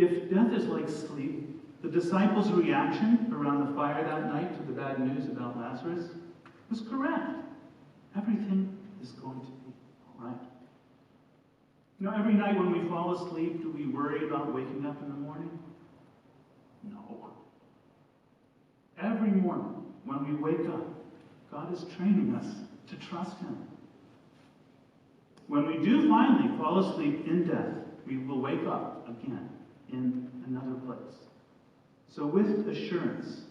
If death is like sleep, the disciples' reaction around the fire that night to the bad news about Lazarus was correct. Everything is going to be all right. You know, every night when we fall asleep, do we worry about waking up in the morning? No. Every morning when we wake up, God is training us to trust Him. When we do finally fall asleep in death, we will wake up again in another place. So with this assurance,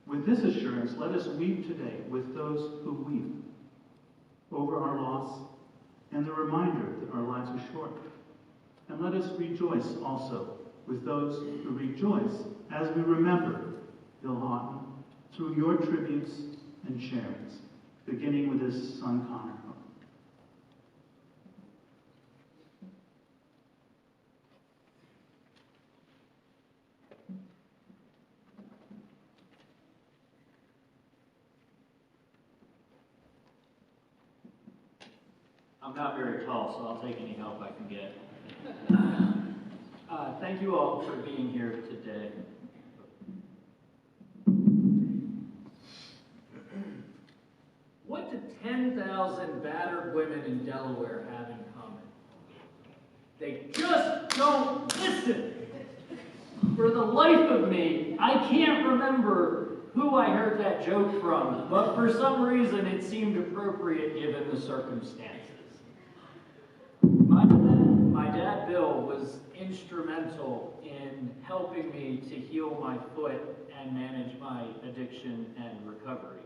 let us weep today with those who weep over our loss and the reminder that our lives are short. And let us rejoice also with those who rejoice as we remember Bill Haughton through your tributes and sharings, beginning with his son Connor. I'm not very tall, so I'll take any help I can get. Thank you all for being here today. What do 10,000 battered women in Delaware have in common? They just don't listen. For the life of me, I can't remember who I heard that joke from, but for some reason it seemed appropriate given the circumstances. My dad, Bill, was instrumental in helping me to heal my foot and manage my addiction and recovery.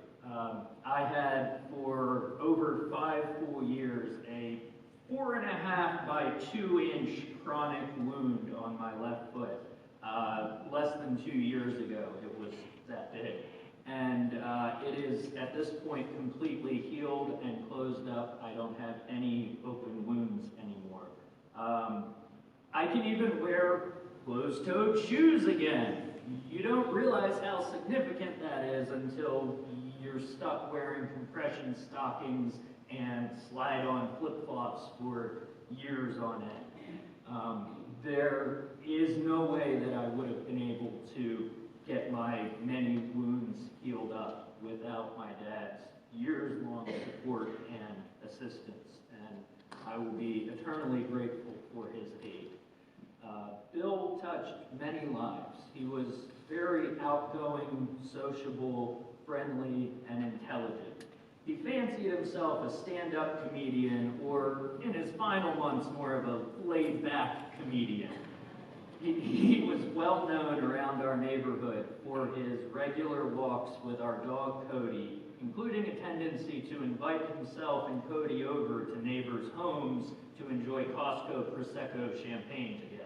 I had, for over 5 full years, a 4.5 by 2 inch chronic wound on my left foot. Less than 2 years ago, it was that big. And it is, at this point, completely healed and closed up. I don't have any open wounds anymore. I can even wear closed-toed shoes again. You don't realize how significant that is until you're stuck wearing compression stockings and slide-on flip-flops for years on end. There is no way that I would have been able to get my many wounds healed up without my dad's years-long support and assistance, and I will be eternally grateful for his aid. Bill touched many lives. He was very outgoing, sociable, friendly, and intelligent. He fancied himself a stand-up comedian, or in his final months, more of a laid-back comedian. He was well known around our neighborhood for his regular walks with our dog Cody, including a tendency to invite himself and Cody over to neighbors' homes to enjoy Costco Prosecco champagne together.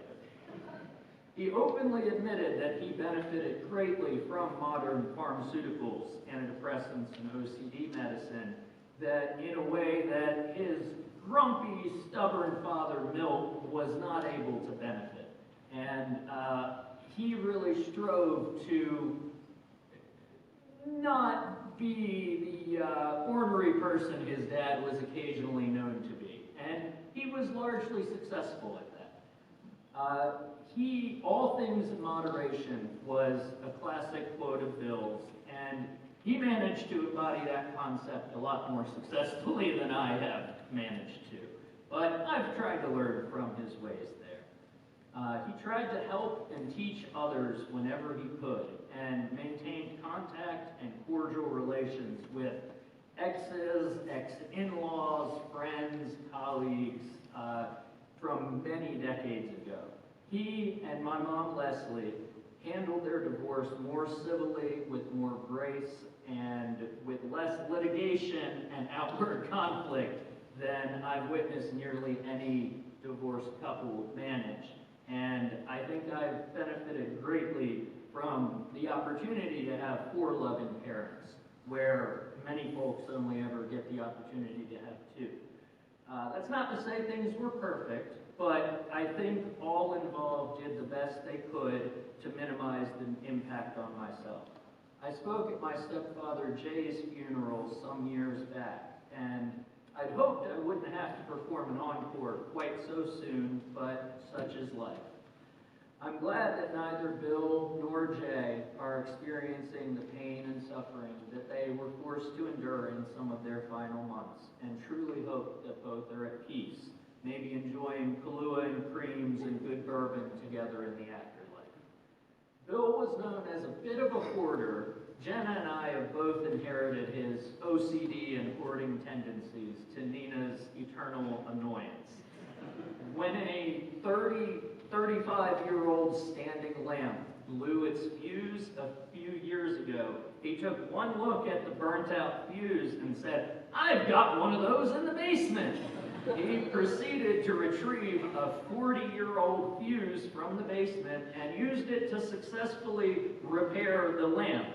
He openly admitted that he benefited greatly from modern pharmaceuticals, antidepressants, and OCD medicine, that in a way that his grumpy, stubborn father, Milt, was not able to benefit. And he really strove to not be the ornery person his dad was occasionally known to be. And he was largely successful at that. All things in moderation was a classic quote of Bill's, and he managed to embody that concept a lot more successfully than I have managed to. But I've tried to learn from his ways there. He tried to help and teach others whenever he could, and maintained contact and cordial relations with exes, ex-in-laws, friends, colleagues from many decades ago. He and my mom, Leslie, handled their divorce more civilly, with more grace, and with less litigation and outward conflict than I've witnessed nearly any divorced couple manage. And I think I've benefited greatly from the opportunity to have 4 loving parents, where many folks only ever get the opportunity to have 2. That's not to say things were perfect, but I think all involved did the best they could to minimize the impact on myself. I spoke at my stepfather Jay's funeral some years back, and I'd hoped I wouldn't have to perform an encore quite so soon, but such is life. I'm glad that neither Bill nor Jay are experiencing the pain and suffering that they were forced to endure in some of their final months, and truly hope that both are at peace, maybe enjoying Kahlua and creams and good bourbon together in the afterlife. Bill was known as a bit of a hoarder. Jenna and I have both inherited his OCD and hoarding tendencies, to Nina's eternal annoyance. When a 35-year-old standing lamp blew its fuse a few years ago, he took one look at the burnt-out fuse and said, "I've got one of those in the basement." He proceeded to retrieve a 40-year-old fuse from the basement and used it to successfully repair the lamp,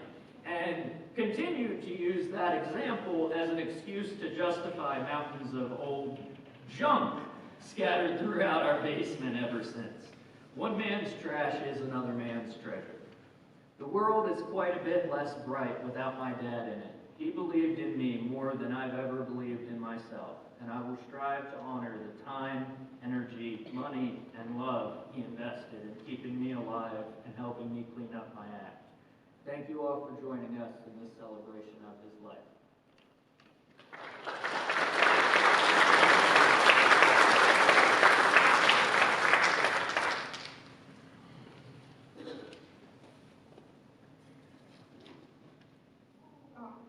and continued to use that example as an excuse to justify mountains of old junk scattered throughout our basement ever since. One man's trash is another man's treasure. The world is quite a bit less bright without my dad in it. He believed in me more than I've ever believed in myself, and I will strive to honor the time, energy, money, and love he invested in keeping me alive and helping me clean up my act. Thank you all for joining us in this celebration of his life.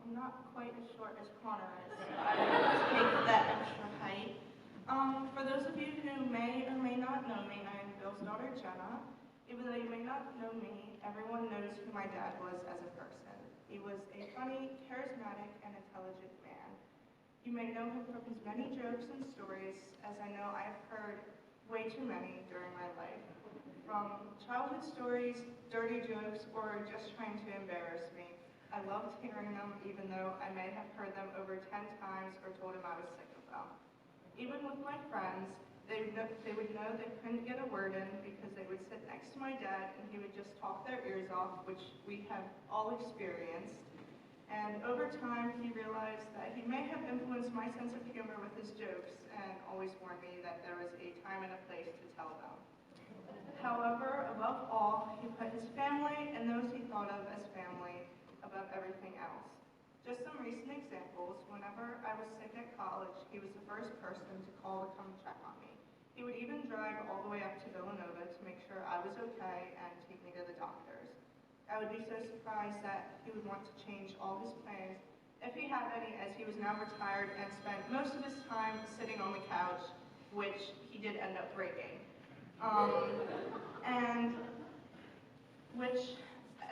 I'm not quite as short as Connor is. I will take that extra height. For those of you who may or may not know me, I am Bill's daughter, Jenna. Even though you may not know me, everyone knows who my dad was as a person. He was a funny, charismatic, and intelligent man. You may know him from his many jokes and stories, as I know I have heard way too many during my life. From childhood stories, dirty jokes, or just trying to embarrass me. I loved hearing them, even though I may have heard them over 10 times or told him I was sick of them. Even with my friends, they would know they couldn't get a word in because they would sit next to my dad and he would just talk their ears off, which we have all experienced. And over time, he realized that he may have influenced my sense of humor with his jokes and always warned me that there was a time and a place to tell them. However, above all, he put his family and those he thought of as family above everything else. Just some recent examples: whenever I was sick at college, he was the first person to call to come check on me. He would even drive all the way up to Villanova to make sure I was okay and take me to the doctors. I would be so surprised that he would want to change all his plans, if he had any, as he was now retired and spent most of his time sitting on the couch, which he did end up breaking.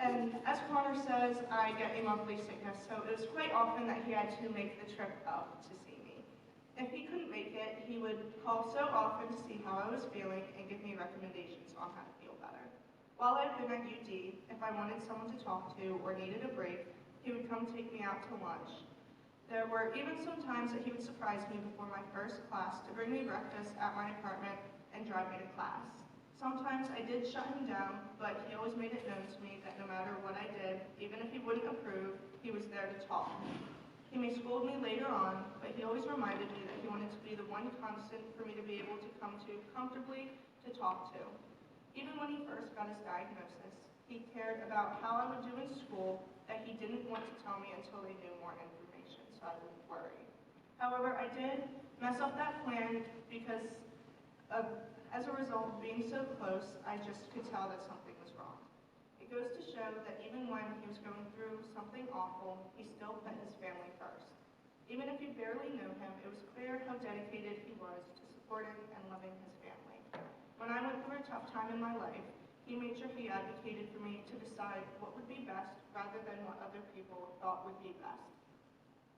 And as Connor says, I get a monthly sickness, so it was quite often that he had to make the trip up to see me. If he couldn't make it, he would call so often to see how I was feeling and give me recommendations on how to feel better. While I'd been at UD, if I wanted someone to talk to or needed a break, he would come take me out to lunch. There were even some times that he would surprise me before my first class to bring me breakfast at my apartment and drive me to class. Sometimes I did shut him down, but he always made it known to me that no matter what I did, even if he wouldn't approve, he was there to talk. He may scold me later on, but he always reminded me that he wanted to be the one constant for me to be able to come to comfortably to talk to. Even when he first got his diagnosis, he cared about how I would do in school, that he didn't want to tell me until they knew more information, so I wouldn't worry. However, I did mess up that plan because as a result of being so close, I just could tell that something was wrong. It goes to show that even when he was going through something awful, he still put his family first. Even if you barely knew him, it was clear how dedicated he was to supporting and loving his family. When I went through a tough time in my life, he made sure he advocated for me to decide what would be best rather than what other people thought would be best.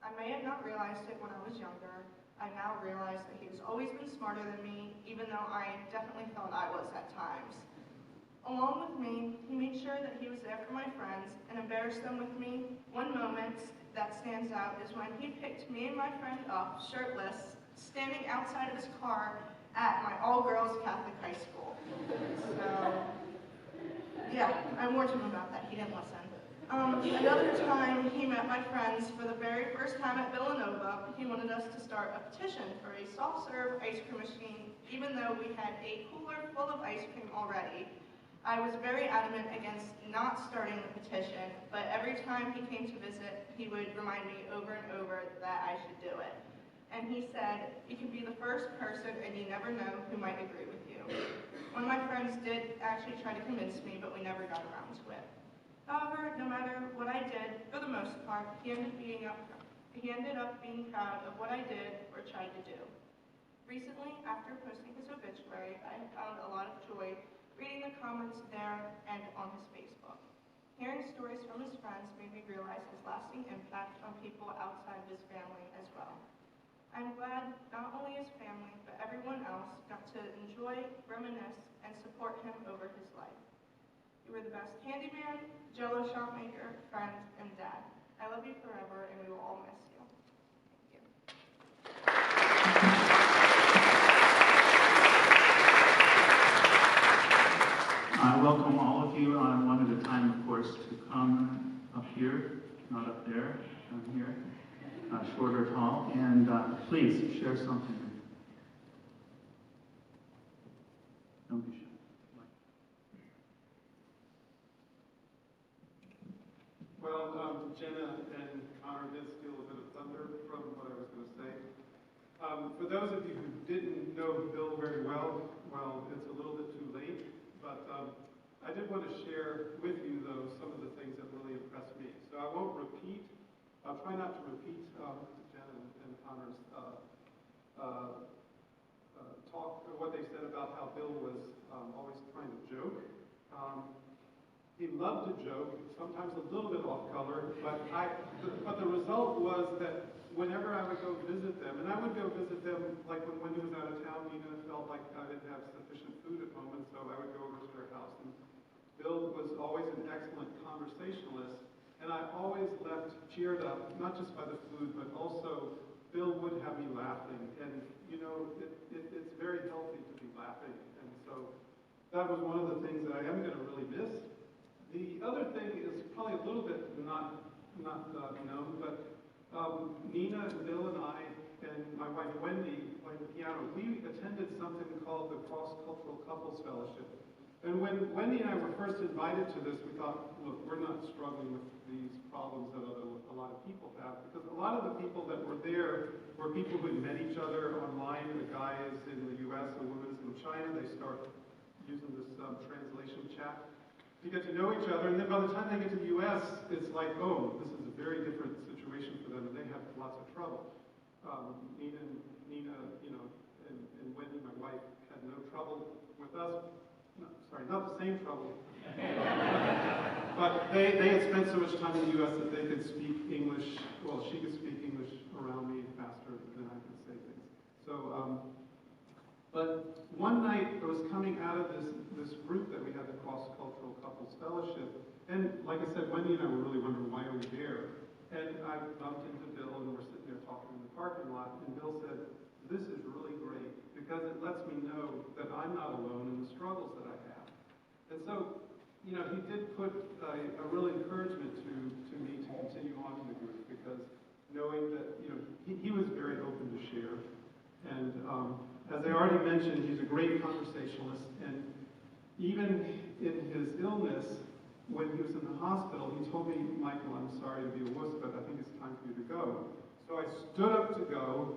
I may have not realized it when I was younger. I now realize that he has always been smarter than me, even though I definitely thought I was at times. Along with me, he made sure that he was there for my friends and embarrassed them with me. One moment that stands out is when he picked me and my friend up, shirtless, standing outside of his car at my all-girls Catholic high school. So, yeah, I warned him about that. He didn't listen. Another time, he met my friends for the very first time at Villanova. He wanted us to start a petition for a soft-serve ice cream machine, even though we had a cooler full of ice cream already. I was very adamant against not starting the petition, but every time he came to visit, he would remind me over and over that I should do it. And he said, you could be the first person and you never know who might agree with you. One of my friends did actually try to convince me, but we never got around to it. However, no matter what I did, for the most part, he ended up being proud of what I did or tried to do. Recently, after posting his obituary, I have found a lot of joy reading the comments there and on his Facebook. Hearing stories from his friends made me realize his lasting impact on people outside of his family as well. I'm glad not only his family, but everyone else got to enjoy, reminisce, and support him over his life. You were the best handyman, Jell-O shop maker, friend, and dad. I love you forever, and we will all miss you. Thank you. I welcome all of you on one at a time, of course, to come up here, not up there, down here, short or tall, and please share something. Don't be shy. Well, Jenna and Connor did steal a bit of thunder from what I was going to say. For those of you who didn't know Bill very well, it's a little bit too late, but I did want to share with you, though, some of the things that really impressed me. So I won't repeat, I'll try not to repeat Jenna and Connor's talk, or what they said about how Bill was always trying to joke. He loved to joke, sometimes a little bit off color, but the result was that whenever I would go visit them, and I would go visit them, like when Wendy was out of town, Nina felt like I didn't have sufficient food at home, and so I would go over to their house. And Bill was always an excellent conversationalist, and I always left cheered up, not just by the food, but also Bill would have me laughing. And, you know, it's very healthy to be laughing. And so that was one of the things that I am going to really miss. The other thing is probably a little bit not known, but Nina and Bill and I and my wife Wendy playing the piano. We attended something called the Cross-Cultural Couples Fellowship. And when Wendy and I were first invited to this, we thought, look, we're not struggling with these problems that a lot of people have, because a lot of the people that were there were people who had met each other online. The guy is in the U.S., the woman is in China. They start using this translation chat to get to know each other, and then by the time they get to the U.S., it's like, oh, this is a very different situation for them, and they have lots of trouble. Nina, you know, and Wendy, my wife, had no trouble with us. No, sorry, not the same trouble. But they had spent so much time in the U.S. that they could speak English. Well, she could speak English around me faster than I could say things. So, but one night I was coming out of this group that we had, the Cross-Cultural Couples Fellowship, and like I said, Wendy and I were really wondering why are we there. And I bumped into Bill, and we're sitting there talking in the parking lot, and Bill said, this is really great, because it lets me know that I'm not alone in the struggles that I have. And so, you know, he did put a real encouragement to me to continue on in the group, because knowing that, you know, he was very open to share. And as I already mentioned, he's a great conversationalist, and even in his illness, when he was in the hospital, he told me, Michael, I'm sorry to be a wuss, but I think it's time for you to go. So I stood up to go,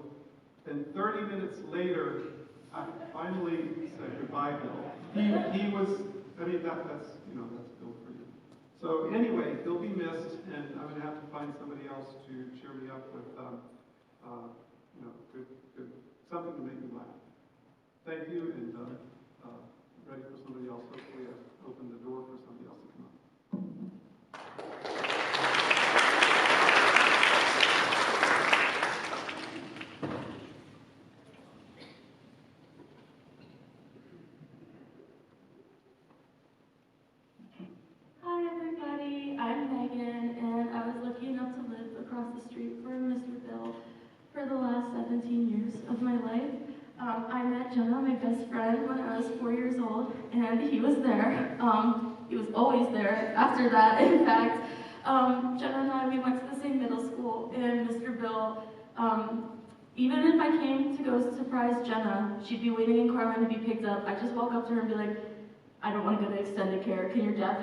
and 30 minutes later, I finally said goodbye, Bill. He was, I mean, that's, you know, that's Bill for you. So anyway, he'll be missed, and I'm going to have to find somebody else to cheer me up with, you know, good, something to make me laugh. Thank you, and ready for somebody else. Hopefully I've opened the door for somebody else to come up. Hi everybody, I'm Megan, and I was lucky enough to live across the street from Mr. Bill for the last 17 years of my life. I met Jenna, my best friend, when I was 4 years old, and he was there. He was always there after that, in fact. Jenna and I, we went to the same middle school, and Mr. Bill, even if I came to go surprise Jenna, she'd be waiting in Carlin to be picked up. I'd just walk up to her and be like, I don't want to go to extended care. Can your dad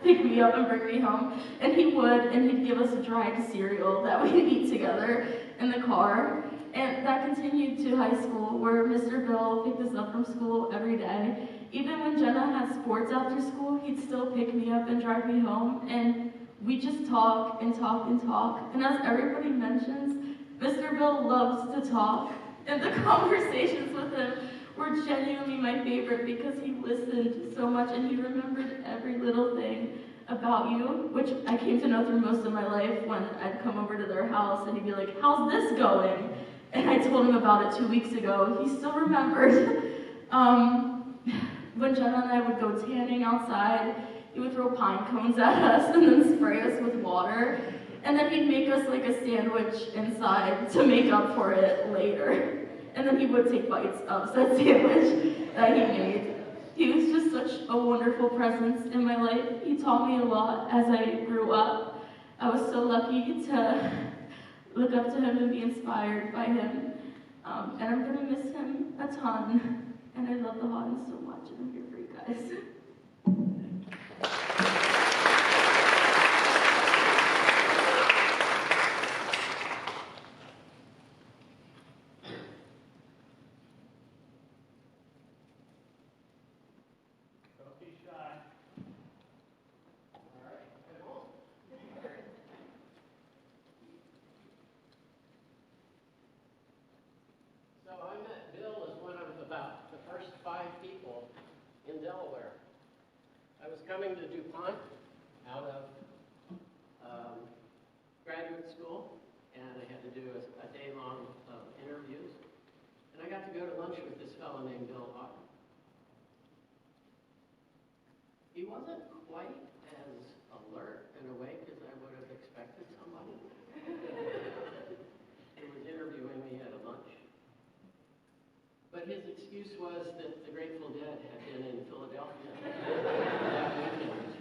pick me up and bring me home? And he would, and he'd give us dried cereal that we'd eat together in the car. And that continued to high school, where Mr. Bill picked us up from school every day. Even when Jenna had sports after school, he'd still pick me up and drive me home. And we just talk and talk and talk. And as everybody mentions, Mr. Bill loves to talk. And the conversations with him were genuinely my favorite because he listened so much and he remembered every little thing about you, which I came to know through most of my life when I'd come over to their house and he'd be like, "How's this going?" And I told him about it 2 weeks ago. He still remembered. When Jenna and I would go tanning outside, he would throw pine cones at us and then spray us with water. And then he'd make us like a sandwich inside to make up for it later. And then he would take bites of said sandwich that he made. He was just such a wonderful presence in my life. He taught me a lot as I grew up. I was so lucky to look up to him and be inspired by him. And I'm gonna miss him a ton. And I love the Haughton so much, and I'm here for you guys. Don't be shy. All right, come on. So I met Bill as one of about the first 5 people in Delaware. I was coming to DuPont out of graduate school, and I had to do a day-long of interviews. And I got to go to lunch with this fellow named Bill Haughton. He wasn't quite as alert and awake as I would have expected somebody who was interviewing me at a lunch. But his excuse was that the Grateful Dead had been in Philadelphia that weekend,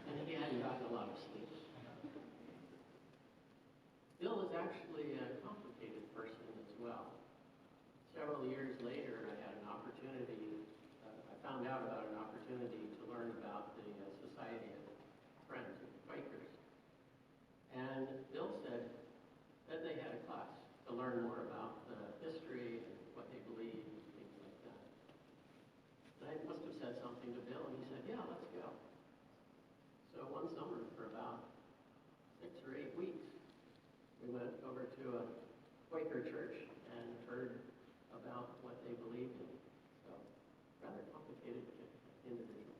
and he hadn't gotten a lot of sleep. Bill is actually a complicated person as well. Several years later, I had an opportunity, I found out about an opportunity to learn about the Society of Friends of Quakers. And Bill said that they had a class to learn more about the history and what they believe and things like that. And I must have said something to Bill, and he said, "Yeah, let's go." So one summer, for about 6 or 8 weeks, we went over to a Quaker church and heard about what they believed in. So, rather complicated individual.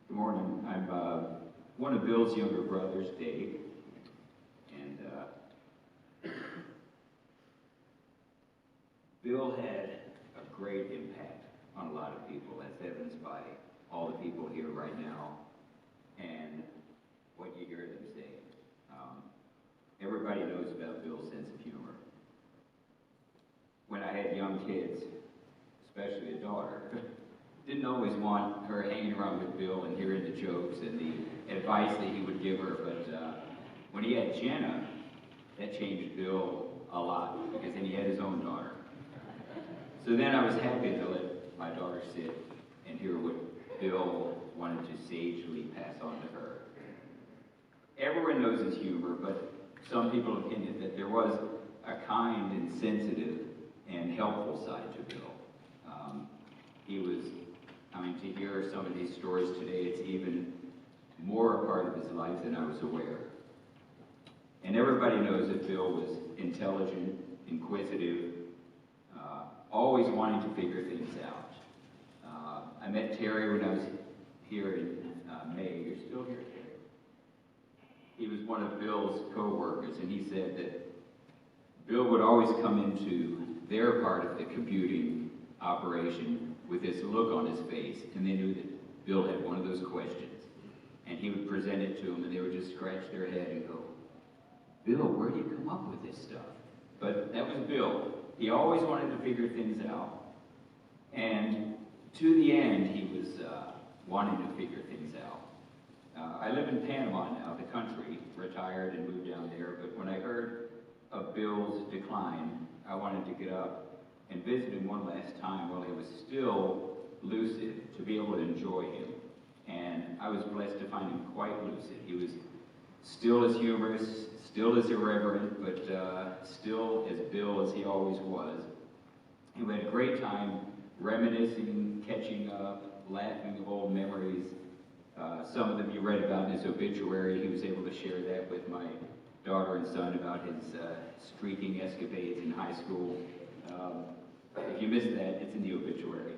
Good morning. I'm one of Bill's younger brothers, Dave, and Bill had a great impact on a lot of people, as evidenced by all the people here right now and what you hear them say. Everybody knows about Bill's sense of humor. When I had young kids, especially a daughter, didn't always want her hanging around with Bill and hearing the jokes and the advice that he would give her, but when he had Jenna, that changed Bill a lot, because then he had his own daughter. So then I was happy to let my daughter sit and hear what Bill wanted to sagely pass on to her. Everyone knows his humor, but some people have hinted that there was a kind and sensitive and helpful side to Bill. He was, to hear some of these stories today, it's even more a part of his life than I was aware. And everybody knows that Bill was intelligent, inquisitive, always wanting to figure things out. I met Terry when I was here in May. You're still here, Terry. He was one of Bill's co-workers, and he said that Bill would always come into their part of the computing operation with this look on his face, and they knew that Bill had one of those questions, and he would present it to them, and they would just scratch their head and go, Bill, where do you come up with this stuff? But that was Bill. He always wanted to figure things out. And to the end, he was wanting to figure things out. I live in Panama now, the country, retired and moved down there. But when I heard of Bill's decline, I wanted to get up and visit him one last time while he was still lucid, to be able to enjoy him. And I was blessed to find him quite lucid. He was still as humorous, still as irreverent, but still as Bill as he always was. And we had a great time reminiscing, catching up, laughing of old memories. Some of them you read about in his obituary. He was able to share that with my daughter and son about his streaking escapades in high school. If you missed that, it's in the obituary.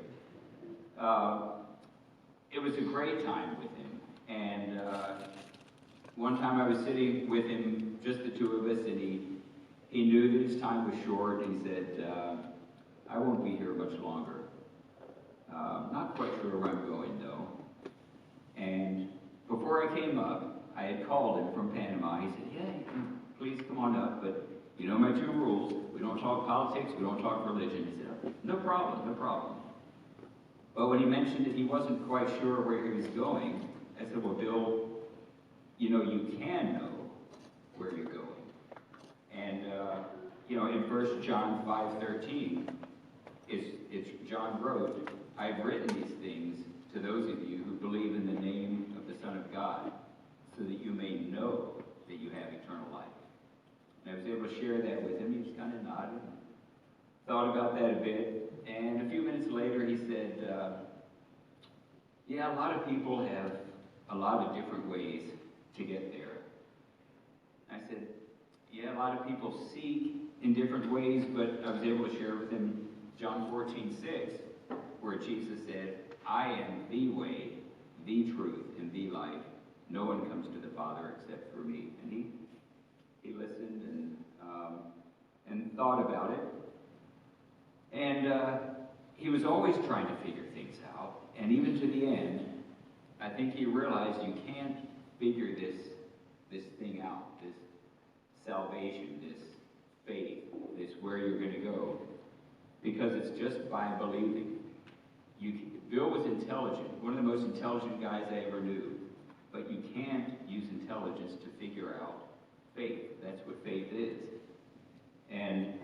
It was a great time with him. And one time I was sitting with him, just the two of us, and he knew that his time was short. He said, I won't be here much longer. Not quite sure where I'm going, though. And before I came up, I had called him from Panama. He said, yeah, please come on up, but you know my two rules. We don't talk politics, we don't talk religion. He said, no problem, no problem. But when he mentioned that he wasn't quite sure where he was going, I said, well, Bill, you know, you can know where you're going. And, you know, in 1 John 5:13, John wrote, I've written these things to those of you who believe in the name of the Son of God, so that you may know that you have eternal life. And I was able to share that with him. He just kind of nodded, thought about that a bit, and a few minutes later he said, yeah, a lot of people have a lot of different ways to get there. I said, yeah, a lot of people seek in different ways, but I was able to share with him John 14:6, where Jesus said, I am the way, the truth, and the life. No one comes to the Father except through me. And he listened and thought about it. And he was always trying to figure things out. And even to the end, I think he realized you can't figure this thing out, this salvation, this faith, this where you're going to go, because it's just by believing. Bill was intelligent, one of the most intelligent guys I ever knew, but you can't use intelligence to figure out faith. That's what faith is. And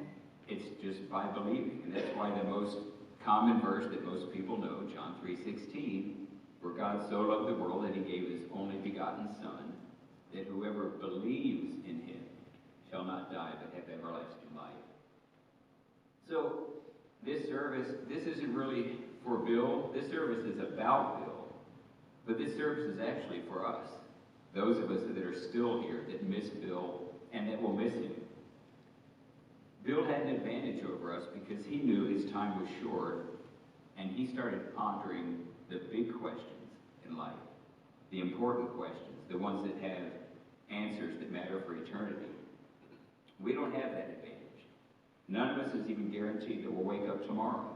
it's just by believing. And that's why the most common verse that most people know, John 3:16, for God so loved the world that he gave his only begotten Son, that whoever believes in him shall not die but have everlasting life. So this service, this isn't really for Bill. This service is about Bill. But this service is actually for us. Those of us that are still here that miss Bill and that will miss him. Bill had an advantage over us because he knew his time was short, and he started pondering the big questions in life, the important questions, the ones that have answers that matter for eternity. We don't have that advantage. None of us is even guaranteed that we'll wake up tomorrow.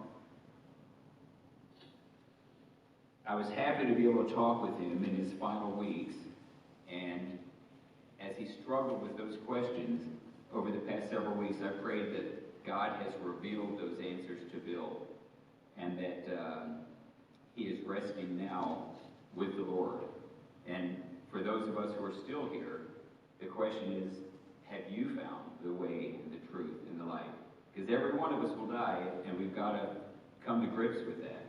I was happy to be able to talk with him in his final weeks, and as he struggled with those questions over the past several weeks, I prayed that God has revealed those answers to Bill, and that he is resting now with the Lord. And for those of us who are still here, the question is, have you found the way, the truth, and the life? Because every one of us will die, and we've got to come to grips with that.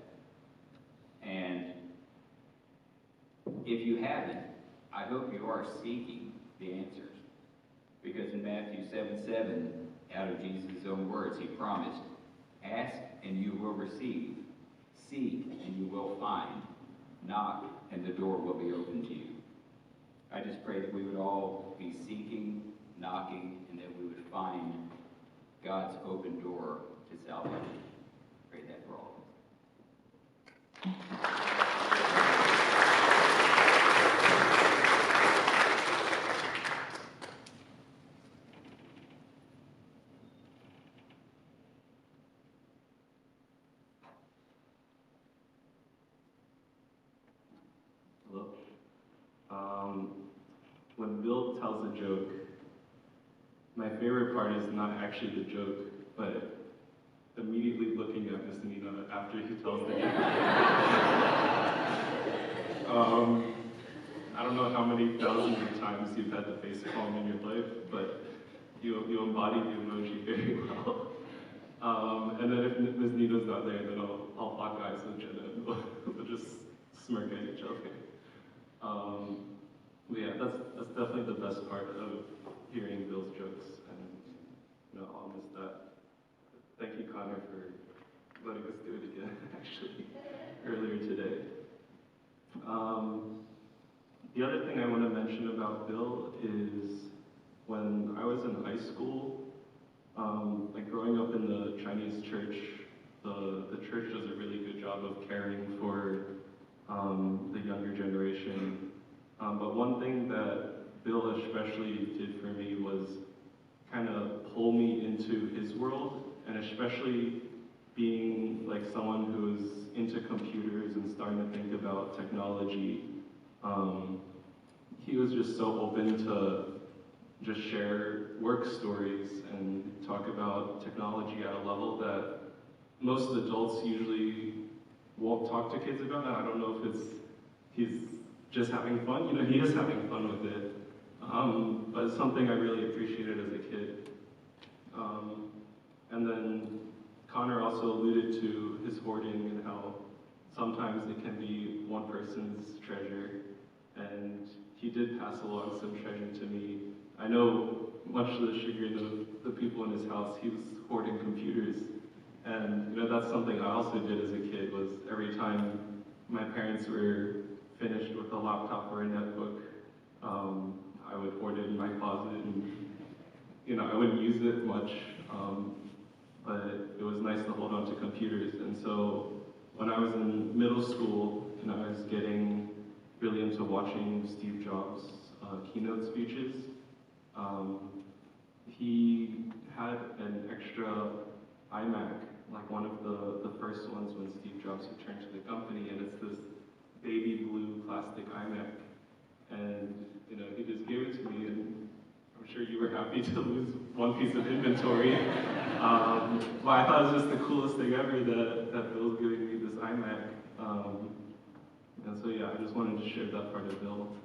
And if you haven't, I hope you are seeking the answers. Because in Matthew 7:7, out of Jesus' own words, he promised, ask and you will receive, seek and you will find, knock and the door will be open to you. I just pray that we would all be seeking, knocking, and that we would find God's open door to salvation. Pray that for all of us. when Bill tells a joke, my favorite part is not actually the joke, but immediately looking at Miss Nina after he tells the joke. I don't know how many thousands of times you've had the face palm in your life, but you embody the emoji very well. And then if Ms. Nina's not there, then I'll lock eyes with Jenna and we'll just smirk at each other. But yeah, that's definitely the best part of hearing Bill's jokes, and I'll miss that. Thank you, Connor, for letting us do it again, actually, earlier today. The other thing I want to mention about Bill is when I was in high school, like growing up in the Chinese church, the church does a really good job of caring for the younger generation. But one thing that Bill especially did for me was kind of pull me into his world, and especially being like someone who's into computers and starting to think about technology. He was just so open to just share work stories and talk about technology at a level that most adults usually won't talk to kids about. I don't know if he's just having fun. He is having fun with it. But it's something I really appreciated as a kid. And then Connor also alluded to his hoarding and how sometimes it can be one person's treasure. And he did pass along some treasure to me. I know, much to the chagrin of the people in his house, he was hoarding computers. And that's something I also did as a kid, was every time my parents were finished with a laptop or a netbook, I would hoard it in my closet, and I wouldn't use it much, but it was nice to hold on to computers. And so when I was in middle school and I was getting really into watching Steve Jobs' keynote speeches, he had an extra iMac, like one of the first ones when Steve Jobs returned to the company, and it's this baby blue plastic iMac. And he just gave it to me, and I'm sure you were happy to lose one piece of inventory. But I thought it was just the coolest thing ever that Bill's giving me this iMac. And so yeah, I just wanted to share that part of Bill.